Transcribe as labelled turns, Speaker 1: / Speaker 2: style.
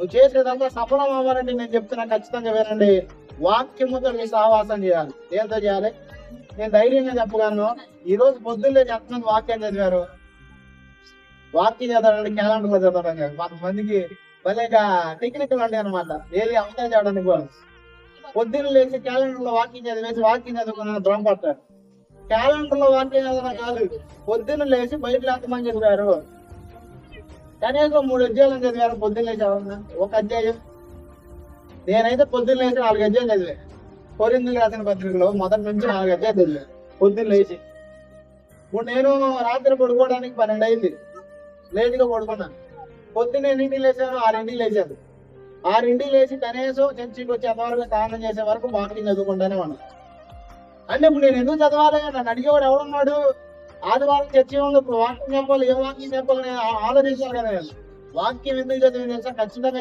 Speaker 1: నువ్వు చేసేదంతా సఫలం అవ్వాలంటే నేను చెప్తున్నా, ఖచ్చితంగా వినండి. వాక్యముతో మీ సహవాసం చేయాలి. ఏంతో చేయాలి? నేను ధైర్యంగా చెప్పగలను. ఈ రోజు పొద్దున్నే ఎంతమంది వాక్యం చదివారు? వాక్యం చదవడానికి క్యాలెండర్ లో చదవడం కాదు. కొంతమందికి భలేగా టెక్నికల్ ఉంటాయి అనమాట. ఏది అవసరం చేయడానికి కూడా పొద్దున్న లేచి క్యాలెండర్ లో వాక్యం చదివేసి వాక్యం చదువుకున్న భ్రమపడతారు. క్యాలెండర్ లో వాక్యం చదవడం కాదు, పొద్దున్న లేచి బయటలో ఎంతమంది చదివారు? కనీసం 3 అధ్యాయాలు చదివారు పొద్దున్న లేచి ఎవరన్నా? ఒక అధ్యాయం. నేనైతే పొద్దున్న లేచి 4 అధ్యాయాలు చదివా. కొరింథీయులకు రాసిన పత్రికలో మొదటి నుంచి 4 అధ్యాయాలు చదివా పొద్దున్న లేచి. ఇప్పుడు నేను రాత్రి పడుకోవడానికి 12 అయింది, లేట్గా పడుకున్నాను. పొద్దున్న ఎన్నింటికి లేచాను? 6ంటికి లేచాను. 6ంటికి లేచి కనీసం చర్చికి వచ్చేంతవరకు స్నానం చేసే వరకు వాకింగ్ చదువుకుంటానే ఉన్నాను. అంటే ఇప్పుడు నేను ఎందుకు చదవాలి? నన్ను అడిగేవాడు ఎవడున్నాడు? ఆదివారం చర్చి ఉంది, వాక్యం చెప్పాలి, ఏ వాక్యం చెప్పాలి నేను ఆలోచించాను కదా. వాక్యం ఎందుకు చదివి తెలుసా? ఖచ్చితంగా